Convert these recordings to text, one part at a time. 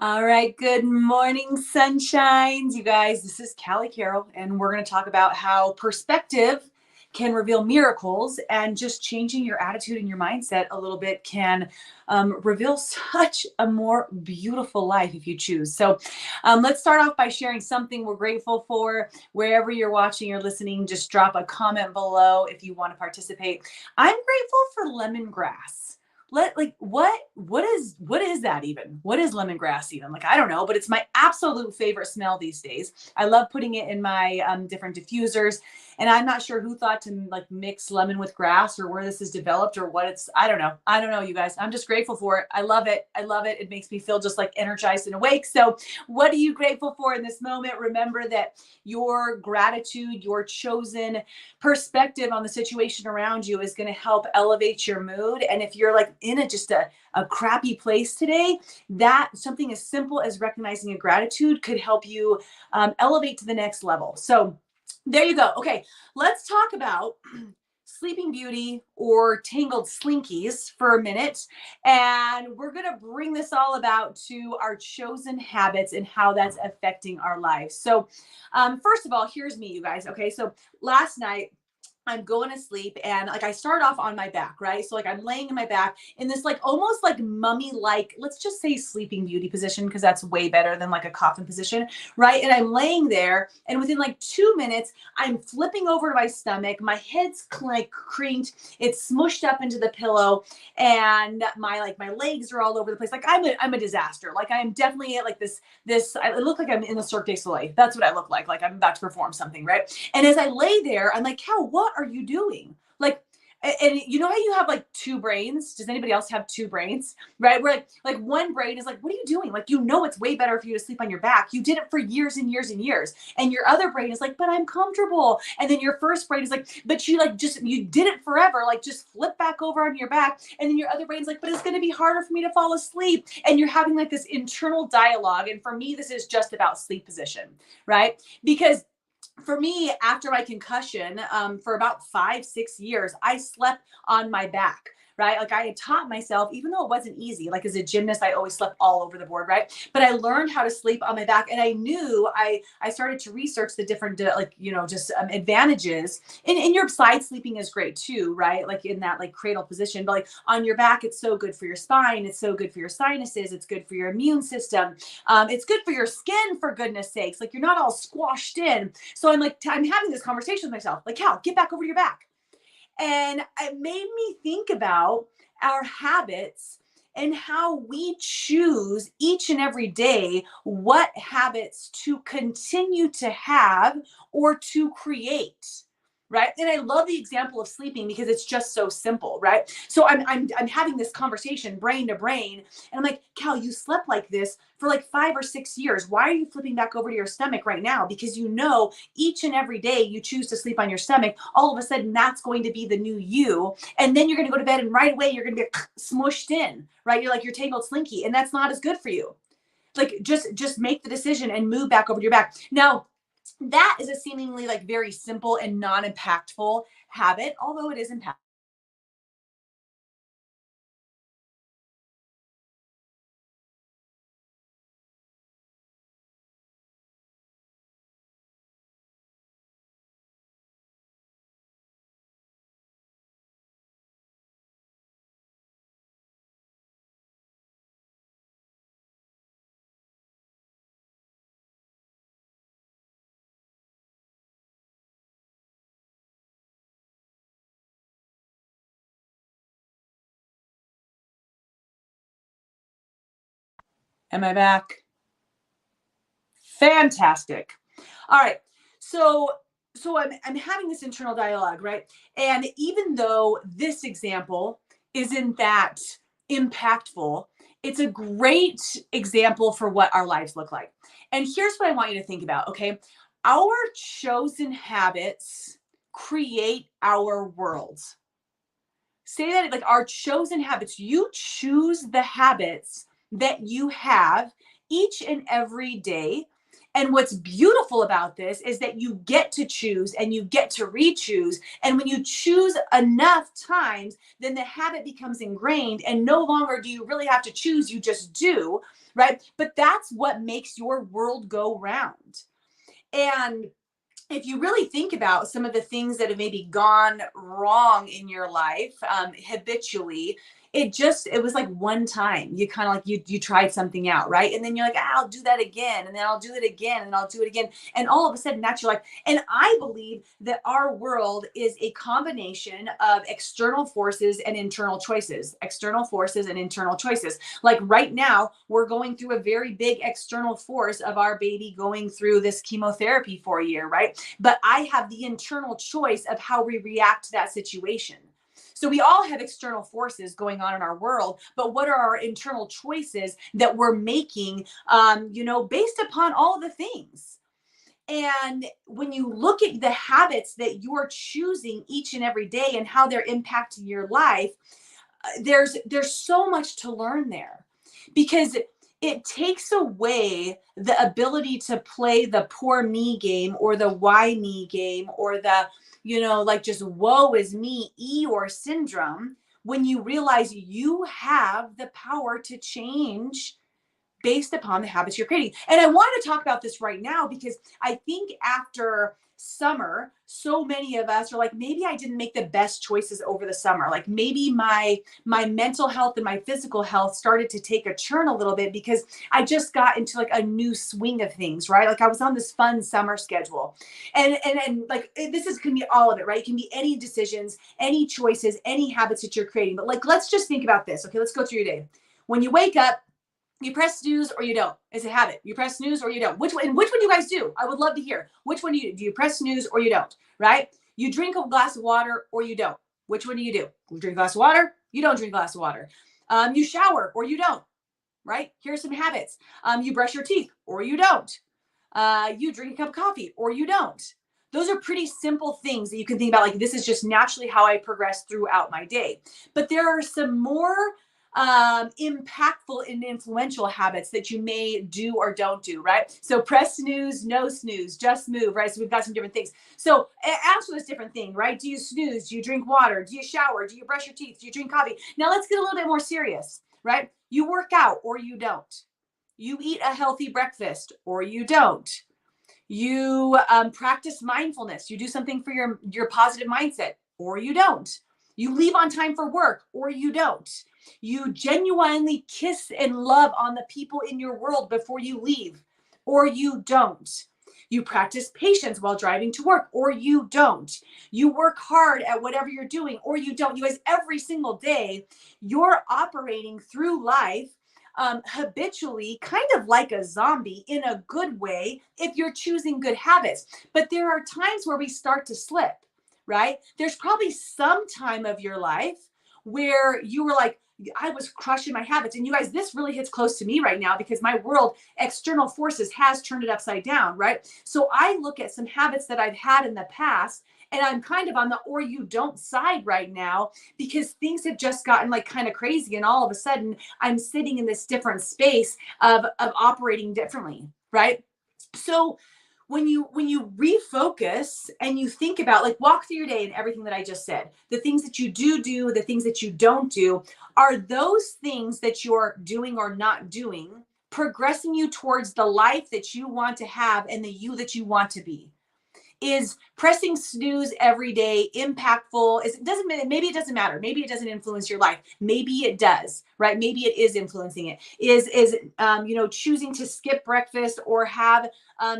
All right, good morning, sunshines. You guys, this is Callie Carroll, and we're going to talk about how perspective can reveal miracles, and just changing your attitude and your mindset a little bit can reveal such a more beautiful life if you choose. So, let's start off by sharing something we're grateful for. Wherever you're watching or listening, just drop a comment below if you want to participate. I'm grateful for lemongrass. What is that even? What is lemongrass even? Like, I don't know, but it's my absolute favorite smell these days. I love putting it in my different diffusers, and I'm not sure who thought to like mix lemon with grass, or where this is developed, or what it's. I don't know, you guys. I'm just grateful for it. I love it. I love it. It makes me feel just like energized and awake. So what are you grateful for in this moment? Remember that your gratitude, your chosen perspective on the situation around you is going to help elevate your mood. And if you're like in a crappy place today, that something as simple as recognizing a gratitude could help you elevate to the next level. So there you go. Okay, let's talk about Sleeping Beauty or Tangled Slinkies for a minute. And we're going to bring this all about to our chosen habits and how that's affecting our lives. So, first of all, here's me, you guys. Okay, so last night, I'm going to sleep, and like I start off on my back, right? So like I'm laying in my back in this like almost like mummy like, let's just say Sleeping Beauty position, because that's way better than like a coffin position, right? And I'm laying there, and within like 2 minutes, I'm flipping over to my stomach. My head's like crinked, it's smushed up into the pillow, and my legs are all over the place. Like I'm a disaster. Like I am definitely at like I look like I'm in the Cirque du Soleil. That's what I look like I'm about to perform something, right? And as I lay there, I'm like, Cal, what are you doing? Like, and you know how you have like two brains? Does anybody else have two brains? Right? Where like one brain is like, what are you doing? Like, you know, it's way better for you to sleep on your back. You did it for years and years and years. And your other brain is like, but I'm comfortable. And then your first brain is like, but you did it forever. Like, just flip back over on your back. And then your other brain's like, but it's going to be harder for me to fall asleep. And you're having like this internal dialogue. And for me, this is just about sleep position, right? Because for me, after my concussion, for about 5, 6 years, I slept on my back. Right. Like I had taught myself, even though it wasn't easy, like as a gymnast, I always slept all over the board. Right. But I learned how to sleep on my back. And I knew I started to research the different, like, just advantages. And your side sleeping is great too. Right. Like in that like cradle position, but like on your back, it's so good for your spine. It's so good for your sinuses. It's good for your immune system. It's good for your skin, for goodness sakes. Like you're not all squashed in. So I'm like, I'm having this conversation with myself, like, Cal, get back over to your back. And it made me think about our habits and how we choose each and every day what habits to continue to have or to create. Right. And I love the example of sleeping because it's just so simple. Right. So I'm having this conversation brain to brain. And I'm like, Cal, you slept like this for like 5 or 6 years. Why are you flipping back over to your stomach right now? Because each and every day you choose to sleep on your stomach, all of a sudden that's going to be the new you. And then you're going to go to bed, and right away you're going to be smushed in, right? You're like your tangled slinky, and that's not as good for you. Like just make the decision and move back over to your back. Now, that is a seemingly like very simple and non-impactful habit, although it is impactful. Am I back? Fantastic. All right. So I'm having this internal dialogue, right? And even though this example isn't that impactful, it's a great example for what our lives look like. And here's what I want you to think about, okay? Our chosen habits create our world. Say that like our chosen habits. You choose the habits that you have each and every day, And what's beautiful about this is that you get to choose and you get to re-choose. And when you choose enough times, then the habit becomes ingrained and no longer do you really have to choose, you just do, right? But that's what makes your world go round. And if you really think about some of the things that have maybe gone wrong in your life habitually, it was like one time you kind of like you tried something out, right? And then you're like, I'll do that again, and then I'll do it again, and I'll do it again, and all of a sudden that's your life. And I believe that our world is a combination of external forces and internal choices. External forces and internal choices. Like right now, we're going through a very big external force of our baby going through this chemotherapy for a year, right? But I have the internal choice of how we react to that situation. So we all have external forces going on in our world, but what are our internal choices that we're making, based upon all the things? And when you look at the habits that you're choosing each and every day and how they're impacting your life, there's so much to learn there, because it takes away the ability to play the poor me game or the why me game or the, like just woe is me, Eeyore syndrome, when you realize you have the power to change based upon the habits you're creating. And I want to talk about this right now because I think after summer, so many of us are like, maybe I didn't make the best choices over the summer. Like maybe my mental health and my physical health started to take a churn a little bit because I just got into like a new swing of things, right? Like I was on this fun summer schedule. And like can be all of it, right? It can be any decisions, any choices, any habits that you're creating. But like, let's just think about this. Okay, let's go through your day. When you wake up, you press snooze or you don't. It's a habit. You press snooze or you don't. Which one do you guys do? I would love to hear. Which one do you do? Do you press snooze or you don't? Right? You drink a glass of water or you don't. Which one do? You drink a glass of water. You don't drink a glass of water. You shower or you don't. Right? Here's some habits. You brush your teeth or you don't. You drink a cup of coffee or you don't. Those are pretty simple things that you can think about. Like, this is just naturally how I progress throughout my day. But there are some more impactful and influential habits that you may do or don't do, right? So press snooze, no snooze, just move, right? So we've got some different things. So answer this different thing, right? Do you snooze? Do you drink water? Do you shower? Do you brush your teeth? Do you drink coffee? Now let's get a little bit more serious, right? You work out or you don't. You eat a healthy breakfast or you don't. You practice mindfulness. You do something for your positive mindset or you don't. You leave on time for work or you don't. You genuinely kiss and love on the people in your world before you leave or you don't. You practice patience while driving to work or you don't. You work hard at whatever you're doing or you don't. You guys, every single day, you're operating through life habitually, kind of like a zombie in a good way if you're choosing good habits. But there are times where we start to slip, right? There's probably some time of your life where you were like, I was crushing my habits. And you guys, this really hits close to me right now because my world, external forces has turned it upside down, right? So I look at some habits that I've had in the past and I'm kind of on the or you don't side right now because things have just gotten like kind of crazy. And all of a sudden I'm sitting in this different space of operating differently, right? So when you refocus and you think about, like, walk through your day and everything that I just said, the things that you do, the things that you don't do, are those things that you're doing or not doing progressing you towards the life that you want to have and the you that you want to be? Is pressing snooze every day impactful? Maybe it doesn't matter. Maybe it doesn't influence your life. Maybe it does, right? Maybe it is influencing it. Is choosing to skip breakfast or have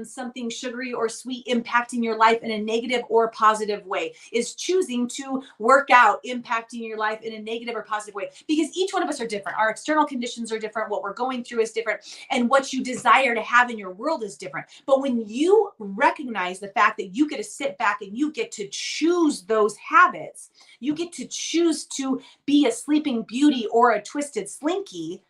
something sugary or sweet impacting your life in a negative or positive way? Is choosing to work out impacting your life in a negative or positive way? Because each one of us are different. Our external conditions are different. What we're going through is different. And what you desire to have in your world is different. But when you recognize the fact that you get to sit back and you get to choose those habits, you get to choose to be a sleeping beauty or a twisted slinky,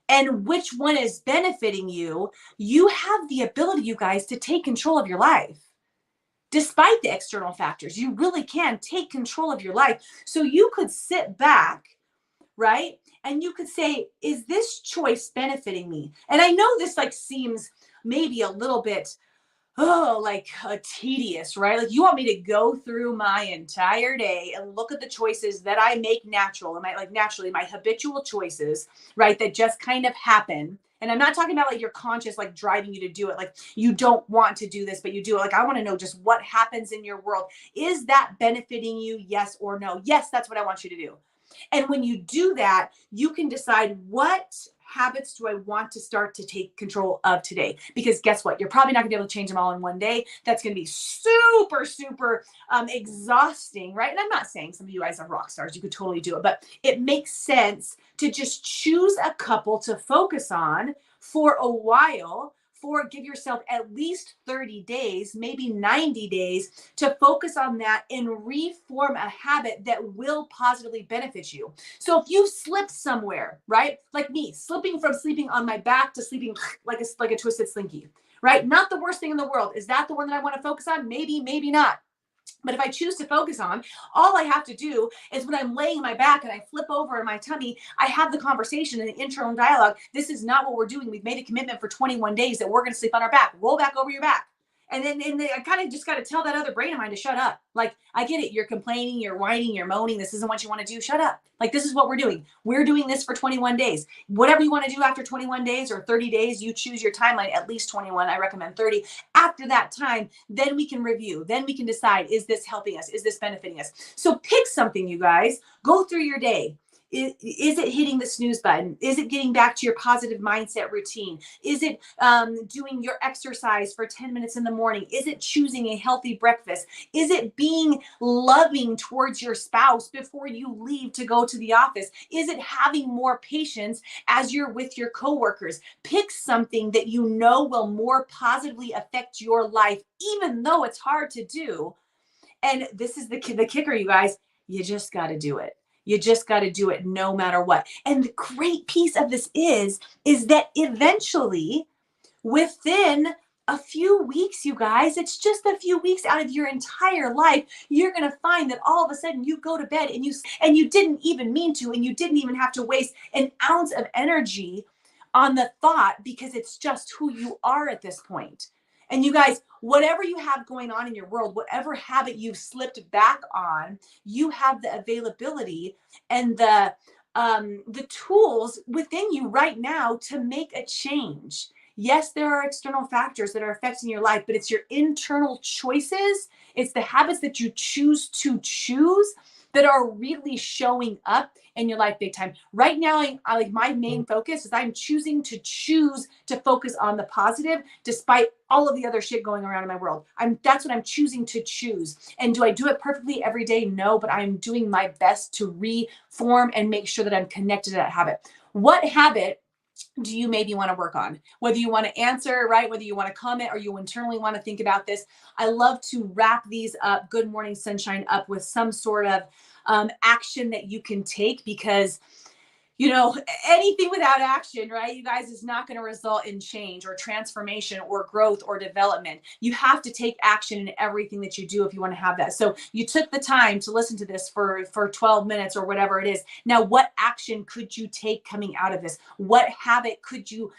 and which one is benefiting you, you have the ability, you guys, to take control of your life. Despite the external factors, you really can take control of your life. So you could sit back right? And you could say, is this choice benefiting me? And I know this like seems maybe a little bit like tedious, right? Like you want me to go through my entire day and look at the choices that I make natural and my like naturally my habitual choices, right? That just kind of happen. And I'm not talking about like your conscious like driving you to do it. Like you don't want to do this, but you do it. Like I want to know just what happens in your world. Is that benefiting you? Yes or no? Yes, that's what I want you to do. And when you do that, you can decide what habits do I want to start to take control of today? Because guess what? You're probably not gonna be able to change them all in one day. That's gonna be super, super exhausting, right? And I'm not saying some of you guys are rock stars. You could totally do it, but it makes sense to just choose a couple to focus on for a while. For give yourself at least 30 days, maybe 90 days to focus on that and reform a habit that will positively benefit you. So if you slipped somewhere, right? Like me, slipping from sleeping on my back to sleeping like a twisted slinky, right? Not the worst thing in the world. Is that the one that I want to focus on? Maybe, maybe not. But if I choose to focus on, all I have to do is when I'm laying my back and I flip over in my tummy, I have the conversation and the internal dialogue. This is not what we're doing. We've made a commitment for 21 days that we're going to sleep on our back. Roll back over your back. And then I kind of just got to tell that other brain of mine to shut up. Like, I get it. You're complaining, you're whining, you're moaning. This isn't what you want to do. Shut up. Like, this is what we're doing. We're doing this for 21 days. Whatever you want to do after 21 days or 30 days, you choose your timeline, at least 21. I recommend 30. After that time, then we can review. Then we can decide, is this helping us? Is this benefiting us? So pick something, you guys. Go through your day. Is it hitting the snooze button? Is it getting back to your positive mindset routine? Is it doing your exercise for 10 minutes in the morning? Is it choosing a healthy breakfast? Is it being loving towards your spouse before you leave to go to the office? Is it having more patience as you're with your coworkers? Pick something that you know will more positively affect your life, even though it's hard to do. And this is the kicker, you guys. You just got to do it. You just got to do it no matter what. And the great piece of this is that eventually, within a few weeks, you guys, it's just a few weeks out of your entire life, you're going to find that all of a sudden you go to bed and you didn't even mean to, and you didn't even have to waste an ounce of energy on the thought because it's just who you are at this point. And you guys, whatever you have going on in your world, whatever habit you've slipped back on, you have the availability and the tools within you right now to make a change. Yes, there are external factors that are affecting your life, but it's your internal choices. It's the habits that you choose to choose that are really showing up in your life big time. Right now, I like my main focus is I'm choosing to choose to focus on the positive despite all of the other shit going around in my world. That's what I'm choosing to choose. And do I do it perfectly every day? No, but I'm doing my best to reform and make sure that I'm connected to that habit. What habit do you maybe want to work on? Whether you want to answer, right? Whether you want to comment or you internally want to think about this. I love to wrap these up, Good Morning Sunshine, up with some sort of action that you can take because anything without action, right, you guys, is not going to result in change or transformation or growth or development. You have to take action in everything that you do if you want to have that. So you took the time to listen to this for 12 minutes or whatever it is. Now, what action could you take coming out of this? What habit could you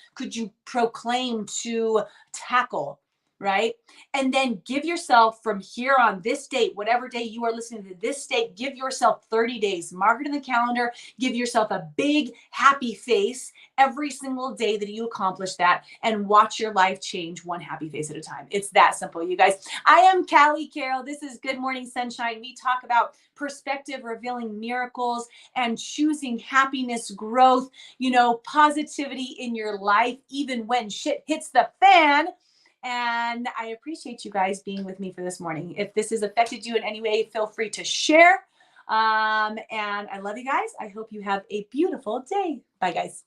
proclaim to tackle? Right? And then give yourself from here on this date, whatever day you are listening to this date, give yourself 30 days, mark it in the calendar, give yourself a big happy face every single day that you accomplish that, and watch your life change one happy face at a time. It's that simple, you guys. I am Callie Carroll. This is Good Morning Sunshine. We talk about perspective, revealing miracles, and choosing happiness, growth, positivity in your life, even when shit hits the fan. And I appreciate you guys being with me for this morning. If this has affected you in any way, feel free to share. And I love you guys. I hope you have a beautiful day. Bye, guys.